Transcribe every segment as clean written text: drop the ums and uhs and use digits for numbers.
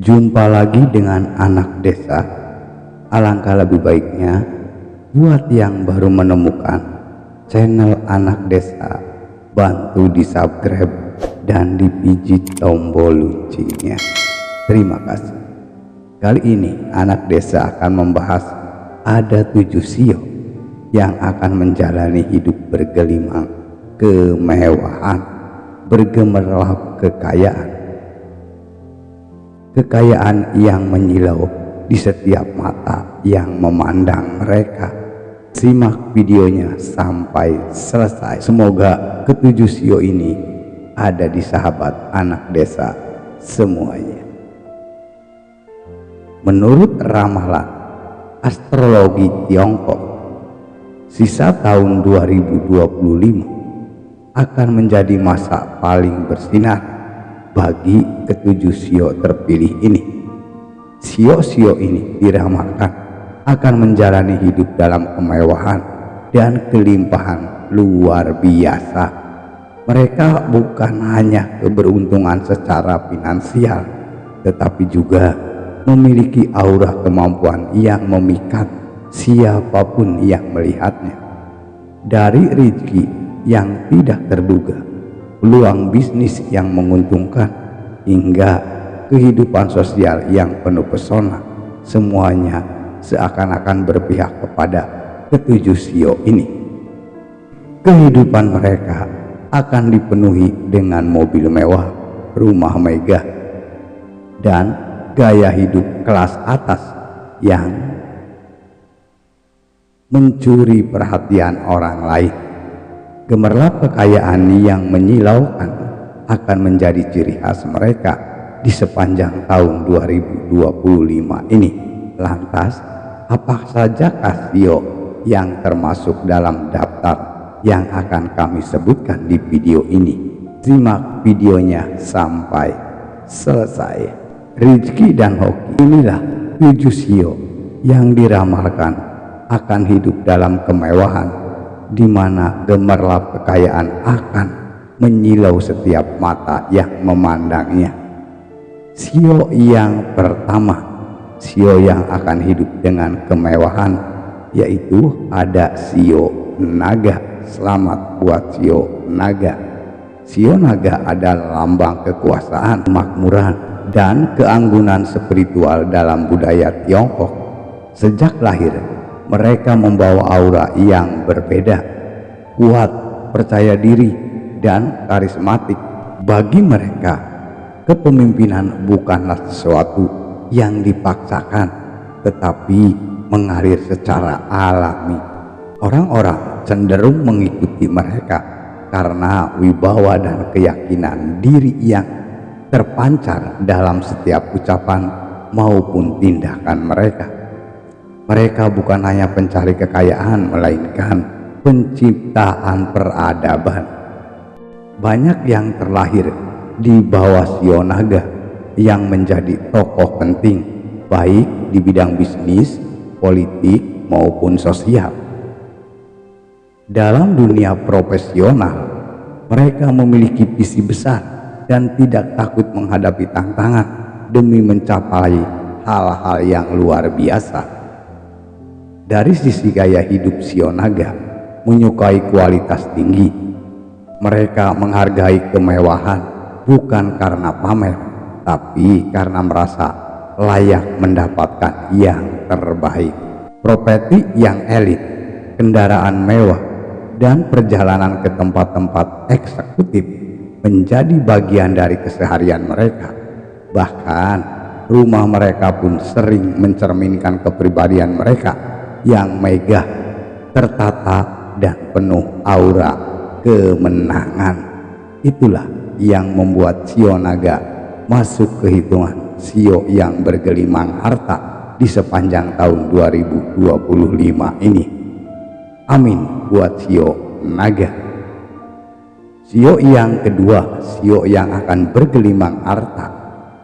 Jumpa lagi dengan anak desa. Alangkah lebih baiknya buat yang baru menemukan channel anak desa, bantu di subscribe dan dipijit tombol loncengnya. Terima kasih. Kali ini anak desa akan membahas ada 7 sio yang akan menjalani hidup bergelimang kemewahan, bergemerlap kekayaan yang menyilau di setiap mata yang memandang mereka. Simak videonya sampai selesai. Semoga ketujuh sio ini ada di sahabat anak desa semuanya. Menurut ramalan astrologi Tiongkok, sisa tahun 2025 akan menjadi masa paling bersinar bagi ketujuh sio terpilih ini. Sio-sio ini diramalkan akan menjalani hidup dalam kemewahan dan kelimpahan luar biasa. Mereka bukan hanya keberuntungan secara finansial, tetapi juga memiliki aura kemampuan yang memikat siapapun yang melihatnya. Dari rezeki yang tidak terduga, peluang bisnis yang menguntungkan, hingga kehidupan sosial yang penuh pesona, semuanya seakan-akan berpihak kepada ketujuh sio ini. Kehidupan mereka akan dipenuhi dengan mobil mewah, rumah megah, dan gaya hidup kelas atas yang mencuri perhatian orang lain. Gemerlap kekayaan yang menyilaukan akan menjadi ciri khas mereka di sepanjang tahun 2025 ini. Lantas, apa saja sio yang termasuk dalam daftar yang akan kami sebutkan di video ini? Simak videonya sampai selesai. Rezeki dan hoki, inilah 7 sio yang diramalkan akan hidup dalam kemewahan, di mana gemerlap kekayaan akan menyilau setiap mata yang memandangnya. Sio yang pertama, sio yang akan hidup dengan kemewahan, yaitu ada sio naga. Selamat buat sio naga. Sio naga adalah lambang kekuasaan, kemakmuran, dan keanggunan spiritual dalam budaya Tiongkok. Sejak lahir, mereka membawa aura yang berbeda, kuat, percaya diri, dan karismatik. Bagi mereka, kepemimpinan bukanlah sesuatu yang dipaksakan, tetapi mengalir secara alami. Orang-orang cenderung mengikuti mereka karena wibawa dan keyakinan diri yang terpancar dalam setiap ucapan maupun tindakan mereka. Mereka bukan hanya pencari kekayaan, melainkan penciptaan peradaban. Banyak yang terlahir di bawah sio naga yang menjadi tokoh penting, baik di bidang bisnis, politik, maupun sosial. Dalam dunia profesional, mereka memiliki visi besar dan tidak takut menghadapi tantangan demi mencapai hal-hal yang luar biasa. Dari sisi gaya hidup sio naga menyukai kualitas tinggi. Mereka menghargai kemewahan bukan karena pamer, tapi karena merasa layak mendapatkan yang terbaik. Properti yang elit, kendaraan mewah, dan perjalanan ke tempat-tempat eksekutif menjadi bagian dari keseharian mereka. Bahkan rumah mereka pun sering mencerminkan kepribadian mereka yang megah, tertata, dan penuh aura kemenangan. Itulah yang membuat sio naga masuk ke hitungan sio yang bergelimang harta di sepanjang tahun 2025 ini. Amin buat sio naga. Sio yang kedua, sio yang akan bergelimang harta,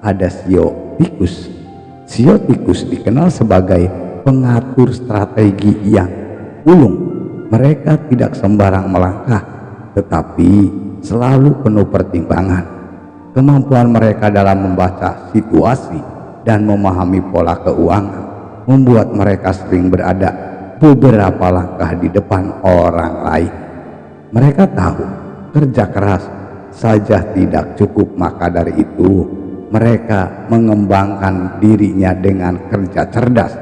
ada sio tikus. Sio tikus dikenal sebagai pengatur strategi yang ulung. Mereka tidak sembarang melangkah, tetapi selalu penuh pertimbangan. Kemampuan mereka dalam membaca situasi dan memahami pola keuangan membuat mereka sering berada beberapa langkah di depan orang lain. Mereka tahu kerja keras saja tidak cukup, maka dari itu mereka mengembangkan dirinya dengan kerja cerdas,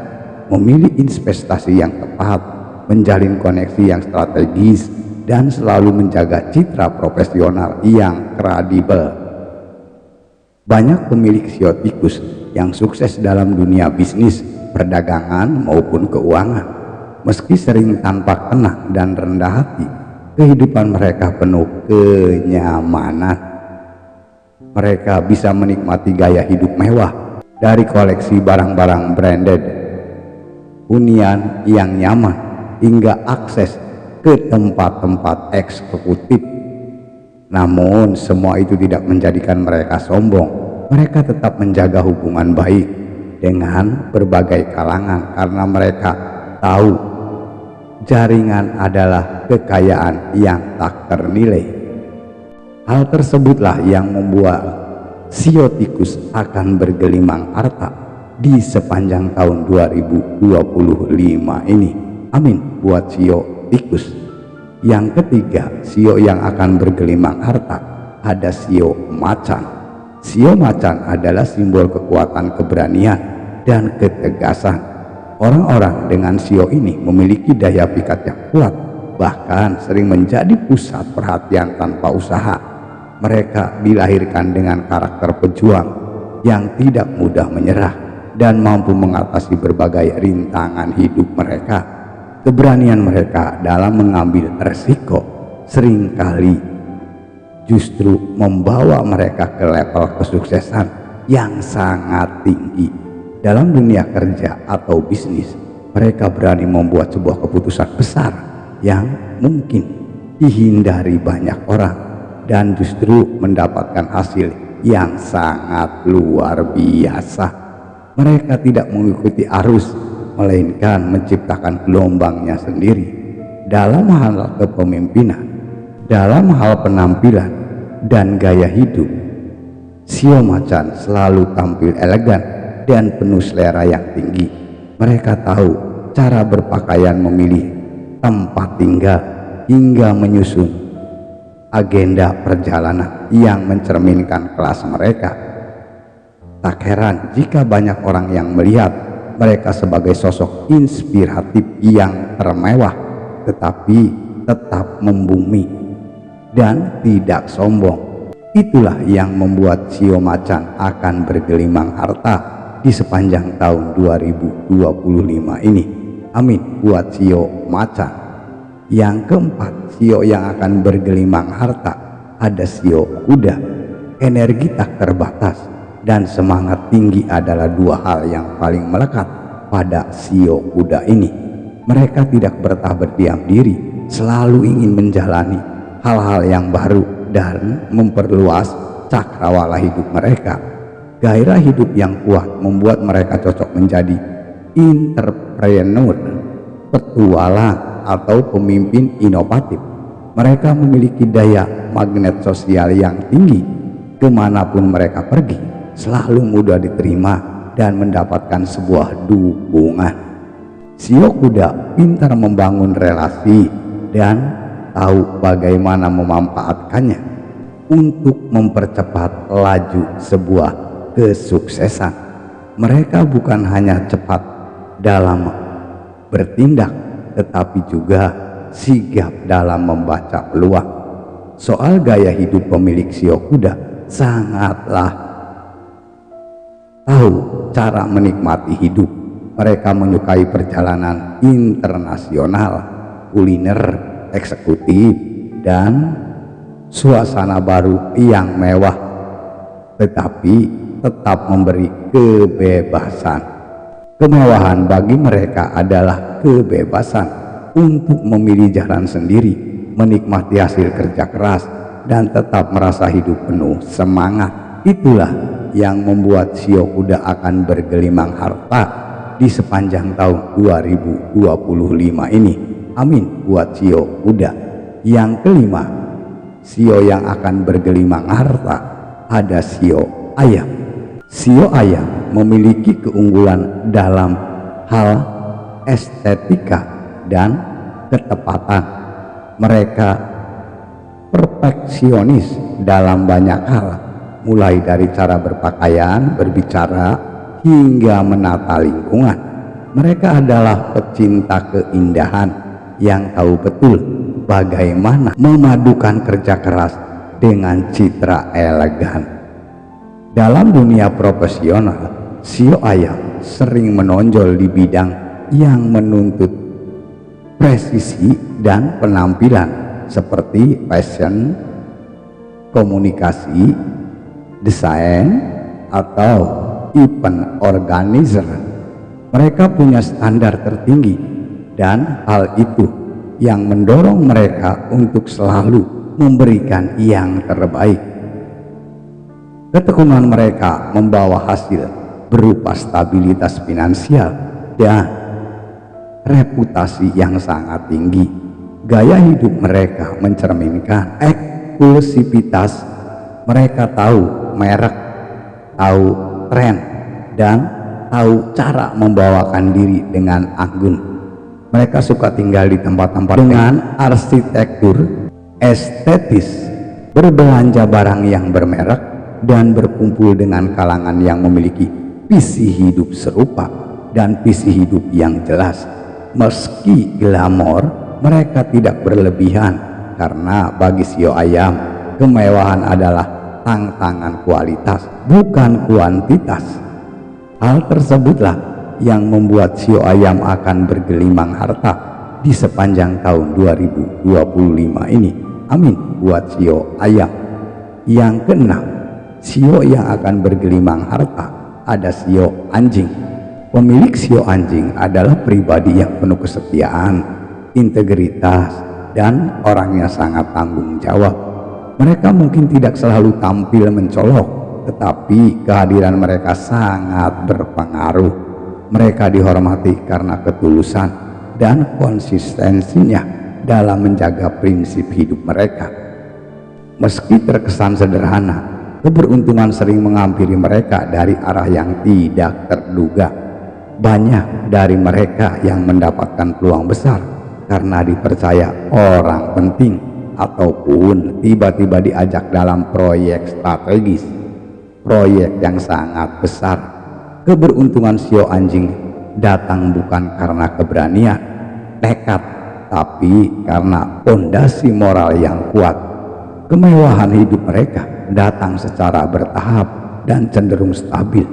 memilih investasi yang tepat, menjalin koneksi yang strategis, dan selalu menjaga citra profesional yang kredibel. Banyak pemilik sio tikus yang sukses dalam dunia bisnis, perdagangan maupun keuangan. Meski sering tampak tenang dan rendah hati, kehidupan mereka penuh kenyamanan. Mereka bisa menikmati gaya hidup mewah, dari koleksi barang-barang branded, hunian yang nyaman, hingga akses ke tempat-tempat eksekutif. Namun semua itu tidak menjadikan mereka sombong. Mereka tetap menjaga hubungan baik dengan berbagai kalangan karena mereka tahu jaringan adalah kekayaan yang tak ternilai. Hal tersebutlah yang membuat sio tikus akan bergelimang harta di sepanjang tahun 2025 ini. Amin buat sio tikus. Yang ketiga, sio yang akan bergelimang harta, ada sio macan. Sio macan adalah simbol kekuatan, keberanian, dan ketegasan. Orang-orang dengan sio ini memiliki daya pikat yang kuat, bahkan sering menjadi pusat perhatian tanpa usaha. Mereka dilahirkan dengan karakter pejuang yang tidak mudah menyerah dan mampu mengatasi berbagai rintangan hidup mereka. Keberanian mereka dalam mengambil resiko seringkali justru membawa mereka ke level kesuksesan yang sangat tinggi. Dalam dunia kerja atau bisnis, mereka berani membuat sebuah keputusan besar yang mungkin dihindari banyak orang dan justru mendapatkan hasil yang sangat luar biasa. Mereka tidak mengikuti arus, melainkan menciptakan gelombangnya sendiri. Dalam hal kepemimpinan, dalam hal penampilan dan gaya hidup, sio macan selalu tampil elegan dan penuh selera yang tinggi. Mereka tahu cara berpakaian, memilih tempat tinggal, hingga menyusun agenda perjalanan yang mencerminkan kelas mereka. Tak heran jika banyak orang yang melihat mereka sebagai sosok inspiratif yang termewah, tetapi tetap membumi dan tidak sombong. Itulah yang membuat sio macan akan bergelimang harta di sepanjang tahun 2025 ini. Amin buat sio macan. Yang keempat, sio yang akan bergelimang harta, ada sio kuda. Energi tak terbatas dan semangat tinggi adalah dua hal yang paling melekat pada sio kuda ini. Mereka tidak betah berdiam diri, selalu ingin menjalani hal-hal yang baru dan memperluas cakrawala hidup mereka. Gairah hidup yang kuat membuat mereka cocok menjadi entrepreneur, petualang, atau pemimpin inovatif. Mereka memiliki daya magnet sosial yang tinggi. Kemanapun mereka pergi, selalu mudah diterima dan mendapatkan sebuah dukungan. Sio kuda pintar membangun relasi dan tahu bagaimana memanfaatkannya untuk mempercepat laju sebuah kesuksesan. Mereka bukan hanya cepat dalam bertindak, tetapi juga sigap dalam membaca peluang. Soal gaya hidup pemilik sio kuda, sangatlah tahu cara menikmati hidup. Mereka menyukai perjalanan internasional, kuliner eksekutif, dan suasana baru yang mewah, tetapi tetap memberi kebebasan. Kemewahan bagi mereka adalah kebebasan untuk memilih jalan sendiri, menikmati hasil kerja keras, dan tetap merasa hidup penuh semangat. Itulah yang membuat sio kuda akan bergelimang harta di sepanjang tahun 2025 ini. Amin buat sio kuda. Yang kelima, sio yang akan bergelimang harta, ada sio ayam. Sio ayam memiliki keunggulan dalam hal estetika dan ketepatan. Mereka perfeksionis dalam banyak hal, mulai dari cara berpakaian, berbicara, hingga menata lingkungan. Mereka adalah pecinta keindahan yang tahu betul bagaimana memadukan kerja keras dengan citra elegan. Dalam dunia profesional, sio ayam sering menonjol di bidang yang menuntut presisi dan penampilan seperti fashion, komunikasi, desain, atau event organizer. Mereka punya standar tertinggi, dan hal itu yang mendorong mereka untuk selalu memberikan yang terbaik. Ketekunan mereka membawa hasil berupa stabilitas finansial dan reputasi yang sangat tinggi. Gaya hidup mereka mencerminkan eksklusivitas. Mereka tahu merek, tahu tren, dan tahu cara membawakan diri dengan anggun. Mereka suka tinggal di tempat-tempat dengan arsitektur estetis, berbelanja barang yang bermerek, dan berkumpul dengan kalangan yang memiliki visi hidup serupa dan visi hidup yang jelas. Meski glamor, mereka tidak berlebihan, karena bagi sio ayam, kemewahan adalah tantangan kualitas, bukan kuantitas. Hal tersebutlah yang membuat sio ayam akan bergelimang harta di sepanjang tahun 2025 ini. Amin buat sio ayam. Yang keenam, sio yang akan bergelimang harta ada sio anjing. Pemilik sio anjing adalah pribadi yang penuh kesetiaan, integritas, dan orangnya sangat tanggung jawab. Mereka mungkin tidak selalu tampil mencolok, tetapi kehadiran mereka sangat berpengaruh. Mereka dihormati karena ketulusan dan konsistensinya dalam menjaga prinsip hidup mereka. Meski terkesan sederhana, keberuntungan sering menghampiri mereka dari arah yang tidak terduga. Banyak dari mereka yang mendapatkan peluang besar karena dipercaya orang penting ataupun tiba-tiba diajak dalam proyek strategis, proyek yang sangat besar. Keberuntungan sio anjing datang bukan karena keberanian, tekad, tapi karena fondasi moral yang kuat. Kemewahan hidup mereka datang secara bertahap dan cenderung stabil.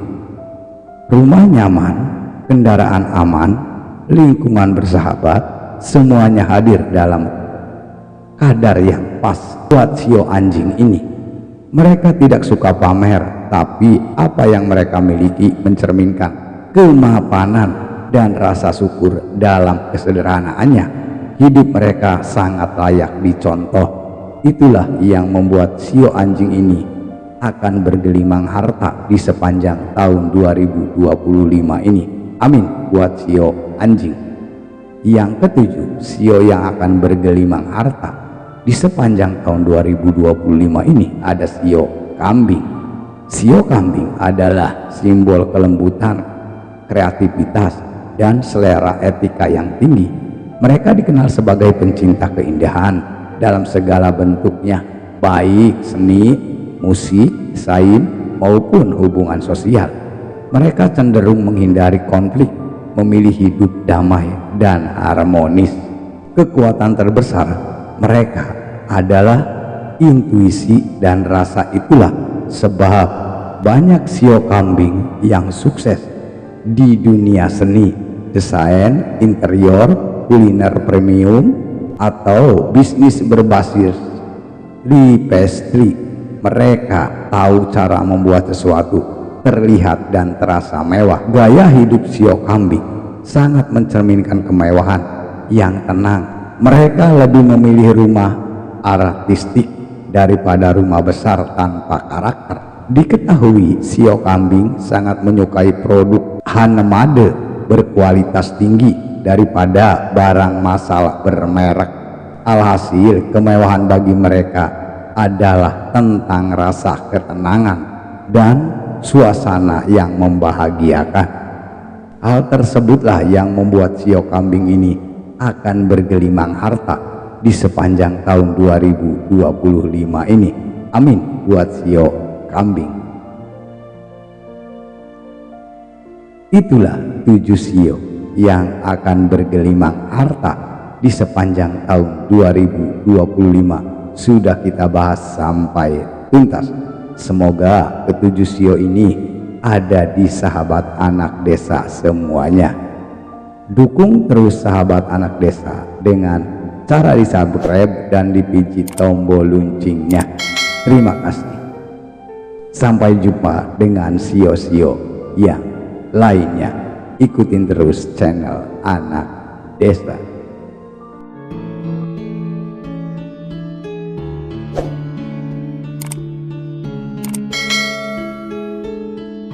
Rumah nyaman, kendaraan aman, lingkungan bersahabat, semuanya hadir dalam kadar yang pas buat sio anjing ini. Mereka tidak suka pamer, tapi apa yang mereka miliki mencerminkan kemapanan dan rasa syukur dalam kesederhanaannya. Hidup mereka sangat layak dicontoh. Itulah yang membuat sio anjing ini akan bergelimang harta di sepanjang tahun 2025 ini. Amin buat sio anjing. Yang ketujuh, sio yang akan bergelimang harta di sepanjang tahun 2025 ini ada sio kambing. Sio kambing adalah simbol kelembutan, kreativitas, dan selera etika yang tinggi. Mereka dikenal sebagai pencinta keindahan dalam segala bentuknya, baik seni, musik, desain, maupun hubungan sosial. Mereka cenderung menghindari konflik, memilih hidup damai dan harmonis. Kekuatan terbesar mereka adalah intuisi dan rasa. Itulah sebab banyak sio kambing yang sukses di dunia seni, desain, interior, kuliner premium, atau bisnis berbasis di pastry. Mereka tahu cara membuat sesuatu terlihat dan terasa mewah. Gaya hidup sio kambing sangat mencerminkan kemewahan yang tenang. Mereka lebih memilih rumah artistik daripada rumah besar tanpa karakter. Diketahui sio kambing sangat menyukai produk handmade berkualitas tinggi daripada barang massal bermerek. Alhasil, kemewahan bagi mereka adalah tentang rasa ketenangan dan suasana yang membahagiakan. Hal tersebutlah yang membuat sio kambing ini akan bergelimang harta di sepanjang tahun 2025 ini. Amin buat sio kambing. Itulah 7 sio yang akan bergelimang harta di sepanjang tahun 2025 sudah kita bahas sampai tuntas. Semoga ketujuh sio ini ada di sahabat anak desa semuanya. Dukung terus sahabat anak desa dengan cara di-subscribe dan dipijit tombol loncengnya. Terima kasih. Sampai jumpa dengan sio-sio yang lainnya. Ikutin terus channel anak desa.